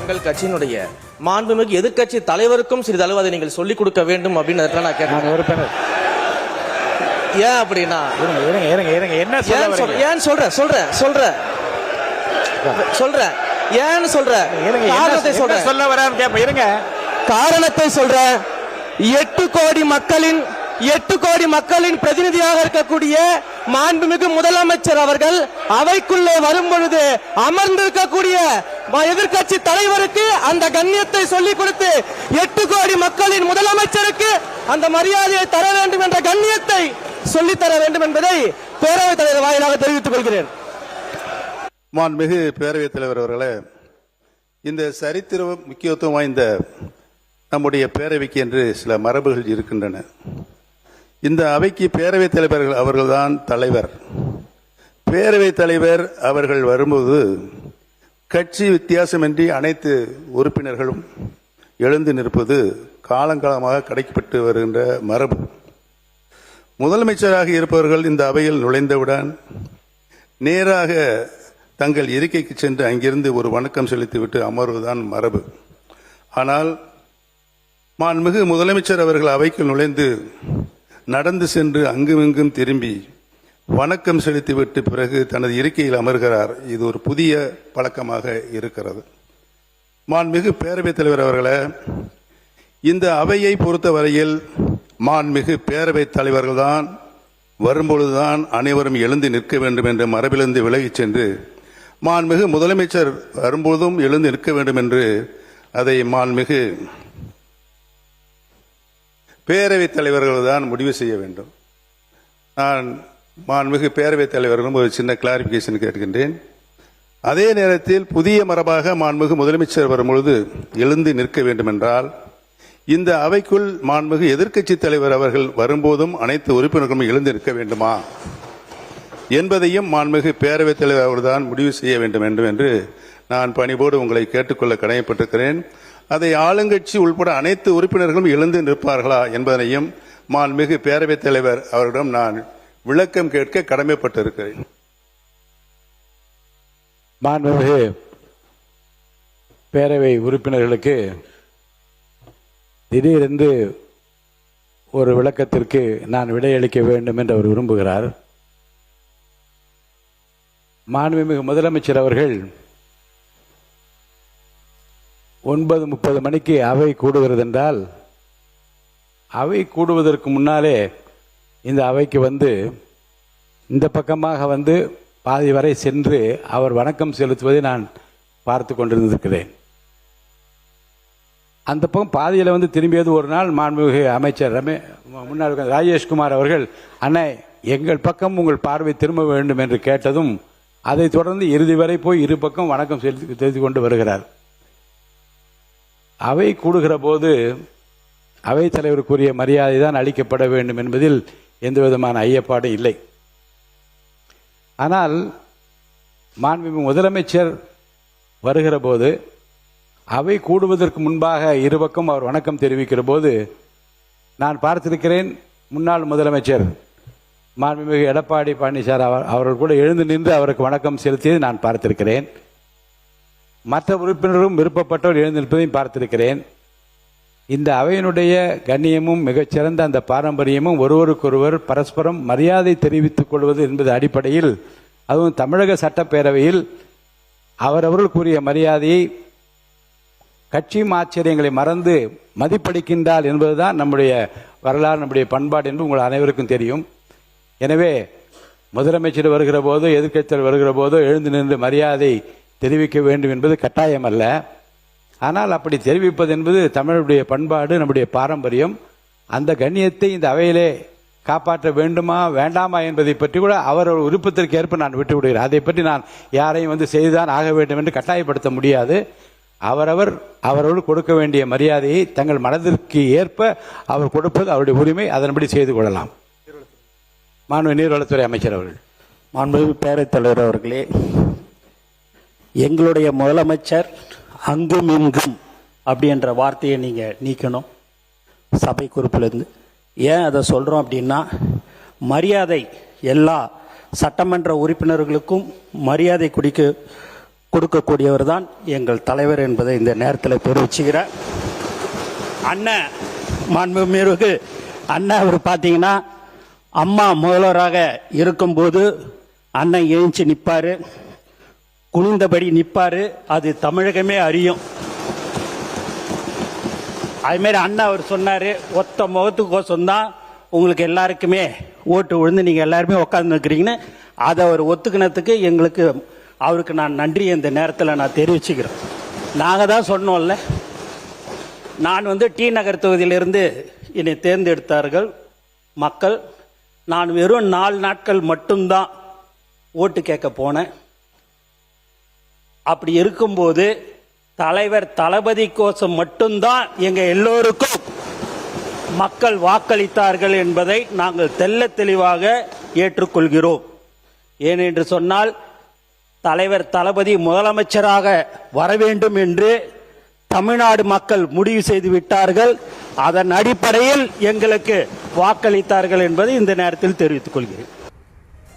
எங்கள் கட்சியினுடைய மாண்புமிகு எதிர்க்கட்சி தலைவருக்கும் சிறிதளவு அதை நீங்கள் சொல்லிக் கொடுக்க வேண்டும் அப்படின்னு நான் கேட்டேன். ஏன் அப்படின்னா ஏன் சொல்றேன் ஏன்னு சொல்றேன் காரணத்தை சொல்றேன். 8 கோடி மக்களின் பிரதிநிதியாக இருக்கக்கூடிய மாண்புமிகு முதலமைச்சர் அவர்கள் அவைக்குள்ளே வரும் பொழுது அமர்ந்திருக்கக்கூடிய எதிர்க்கட்சி தலைவருக்கு அந்த கண்ணியத்தை சொல்லிக் கொடுத்து 8 கோடி மக்களின் முதலமைச்சருக்கு அந்த மரியாதையை தர வேண்டும் என்ற கண்ணியத்தை சொல்லித்தர வேண்டும் என்பதை பேரவைத் தலைவர் வாயிலாக தெரிவித்துக் கொள்கிறேன். மாண்புமிகு பேரவைத் தலைவர் அவர்களே, இந்த சரித்திர முக்கியத்துவம் வாய்ந்த நம்முடைய பேரவைக்கு என்று சில மரபுகள் இருக்கின்றன. இந்த அவைக்கு பேரவைத் தலைவர்கள் அவர்கள்தான் தலைவர். பேரவைத் தலைவர் அவர்கள் வரும்போது கட்சி வித்தியாசமின்றி அனைத்து உறுப்பினர்களும் எழுந்து நிற்பது காலங்காலமாக கடைக்கப்பட்டு வருகின்ற மரபு. முதலமைச்சராக இருப்பவர்கள் இந்த அவையில் நுழைந்தவுடன் நேராக தங்கள் இருக்கைக்கு சென்று அங்கிருந்து ஒரு வணக்கம் செலுத்திவிட்டு அமர்வுதான் மரபு. ஆனால் மாண்புமிகு முதலமைச்சர் அவர்கள் அவைக்கு நுழைந்து நடந்து சென்று அங்குமிங்கும் திரும்பி வணக்கம் செலுத்திவிட்டு பிறகு தனது இருக்கையில் அமர்கிறார். இது ஒரு புதிய பழக்கமாக இருக்கிறது. மாண்புமிகு பேரவைத் தலைவர் அவர்களே, இந்த அவையை பொறுத்தவரையில் மாண்புமிகு பேரவைத் தலைவர்கள்தான் வரும்பொழுதுதான் அனைவரும் எழுந்து நிற்க வேண்டும் என்ற மரபிலிருந்து விலகிச் சென்று மாண்புமிகு முதலமைச்சர் வரும்போதும் எழுந்து நிற்க வேண்டும் என்று அதை மாண்புமிகு பேரவைத் தலைவர்கள் தான் முடிவு செய்ய வேண்டும். நான் மாண்புமிகு பேரவைத் தலைவர்களும் ஒரு சின்ன கிளாரிபிகேஷன் கேட்கின்றேன். அதே நேரத்தில் புதிய மரபாக மாண்புமிகு முதலமைச்சர் வரும்பொழுது எழுந்து நிற்க வேண்டும் என்றால் இந்த அவைக்குள் மாண்புமிகு எதிர்க்கட்சி தலைவர் அவர்கள் வரும்போதும் அனைத்து உறுப்பினர்களும் எழுந்து நிற்க வேண்டுமா என்பதையும் மாண்புமிகு பேரவைத் தலைவர் அவர்தான் முடிவு செய்ய வேண்டும் என்று நான் பணிவோடு உங்களை கேட்டுக்கொள்ள கடமைப்பட்டிருக்கிறேன். அதை ஆளுங்கட்சி உள்பட அனைத்து உறுப்பினர்களும் எழுந்து நிற்பார்களா என்பதனையும் மாண்புமிகு பேரவைத் தலைவர் அவரிடம் நான் விளக்கம் கேட்க கடமைப்பட்டிருக்கிறேன். மாண்புமிகு பேரவை உறுப்பினர்களுக்கு திடீரென்று ஒரு விளக்கத்திற்கு நான் விடையளிக்க வேண்டும் என்று அவர் விரும்புகிறார். மாண்புமிகு முதலமைச்சர் அவர்கள் 9:30 மணிக்கு அவை கூடுகிறது என்றால் அவை கூடுவதற்கு முன்னாலே இந்த அவைக்கு வந்து இந்த பக்கமாக வந்து பாதி வரை சென்று அவர் வணக்கம் செலுத்துவதை நான் பார்த்து கொண்டிருந்திருக்கிறேன். அந்த பக்கம் பாதியில் வந்து திரும்பியது ஒரு நாள் மாண்புமிகு அமைச்சர் முன்னாள் ராஜேஷ்குமார் அவர்கள், அண்ணே எங்கள் பக்கம் உங்கள் பார்வை திரும்ப வேண்டும் என்று கேட்டதும் அதை தொடர்ந்து இறுதி வரை போய் இரு பக்கம் வணக்கம் செலுத்தி கொண்டு வருகிறார். அவை கூடுகிற போது அவைத் தலைவருக்குரிய மரியாதை தான் அளிக்கப்பட வேண்டும் என்பதில் எந்த விதமான ஐயப்பாடு இல்லை. ஆனால் மாண்புமிகு முதலமைச்சர் வருகிற போது அவை கூடுவதற்கு முன்பாக இருபக்கம் அவர் வணக்கம் தெரிவிக்கிற போது நான் பார்த்திருக்கிறேன். முன்னாள் முதலமைச்சர் மாண்புமிகு எடப்பாடி பழனிசாமி அவர்கள் கூட எழுந்து நின்று அவருக்கு வணக்கம் செலுத்தியதை நான் பார்த்திருக்கிறேன். மற்ற உறுப்பினரும் விருப்பப்பட்டவர் எழுந்து நிற்பதையும் பார்த்திருக்கிறேன். இந்த அவையினுடைய கண்ணியமும் மிகச்சிறந்த அந்த பாரம்பரியமும் ஒருவருக்கொருவர் பரஸ்பரம் மரியாதை தெரிவித்துக் கொள்வது என்பது அடிப்படையில், அதுவும் தமிழக சட்டப்பேரவையில் அவரவர்களுக்குரிய மரியாதையை கட்சியும் ஆச்சரியங்களை மறந்து மதிப்பளிக்கின்றார் என்பதுதான் நம்முடைய வரலாறு, நம்முடைய பண்பாடு என்று உங்கள் அனைவருக்கும் தெரியும். எனவே முதலமைச்சர் வருகிற போதோ எதிர்க்கட்சிகள் வருகிற போதோ எழுந்து நின்று மரியாதை தெரிவிக்க வேண்டும் என்பது கட்டாயம் அல்ல. ஆனால் அப்படி தெரிவிப்பது என்பது தமிழுடைய பண்பாடு, நம்முடைய பாரம்பரியம். அந்த கண்ணியத்தை இந்த அவையிலே காப்பாற்ற வேண்டுமா வேண்டாமா என்பதை பற்றி கூட அவர் விருப்பத்திற்கு ஏற்ப நான் விட்டு விடுகிறேன். அதை பற்றி நான் யாரையும் வந்து செய்துதான் ஆக வேண்டும் என்று கட்டாயப்படுத்த முடியாது. அவரவர் கொடுக்க வேண்டிய மரியாதையை தங்கள் மனதிற்கு ஏற்ப அவர் கொடுப்பது அவருடைய உரிமை, அதன்படி செய்து கொள்ளலாம். மாண்புமிகு நீர்வளத்துறை அமைச்சர் அவர்கள். மாண்புமிகு பேரவைத் தலைவர் அவர்களே, எங்களுடைய முதலமைச்சர் அங்கும் இங்கும் அப்படின்ற வார்த்தையை நீங்கள் நீக்கணும் சபை குறிப்பிலிருந்து. ஏன் அதை சொல்கிறோம் அப்படின்னா, மரியாதை எல்லா சட்டமன்ற உறுப்பினர்களுக்கும் மரியாதை கொடுக்கக்கூடியவர் தான் எங்கள் தலைவர் என்பதை இந்த நேரத்தில் தெரிவிச்சுக்கிறேன். அண்ணன் மாண்புமிகு அண்ணன் அவர் பார்த்தீங்கன்னா அம்மா முதல்வராக இருக்கும்போது அண்ணன் எழுந்து நிற்பார், குனிந்தபடி நிற்பார். அது தமிழகமே அறியும். அதுமாரி அண்ணா அவர் சொன்னார், ஒத்த முகத்துக்கோசம் தான் உங்களுக்கு எல்லாருக்குமே ஓட்டு விழுந்து நீங்கள் எல்லாருமே உட்கார்ந்து இருக்கிறீங்கன்னு. அதை அவர் ஒத்துக்கினதுக்கு எங்களுக்கு அவருக்கு நான் நன்றி இந்த நேரத்தில் நான் தெரிவிச்சுக்கிறேன். நாங்கள் தான் சொன்னோம்ல, நான் டி நகர் தொகுதியிலிருந்து என்னை தேர்ந்தெடுத்தார்கள் மக்கள். நான் வெறும் 4 நாட்கள் மட்டும்தான் ஓட்டு கேட்க போனேன். அப்படி இருக்கும்போது தலைவர் தளபதி கோசம் மட்டும்தான் எங்க எல்லோருக்கும் மக்கள் வாக்களித்தார்கள் என்பதை நாங்கள் தெள்ள தெளிவாக ஏற்றுக்கொள்கிறோம். ஏனென்று சொன்னால் தலைவர் தளபதி முதலமைச்சராக வர வேண்டும் என்று தமிழ்நாடு மக்கள் முடிவு செய்து விட்டார்கள். அதன் அடிப்படையில் எங்களுக்கு வாக்களித்தார்கள் என்பதை இந்த நேரத்தில் தெரிவித்துக் கொள்கிறேன்.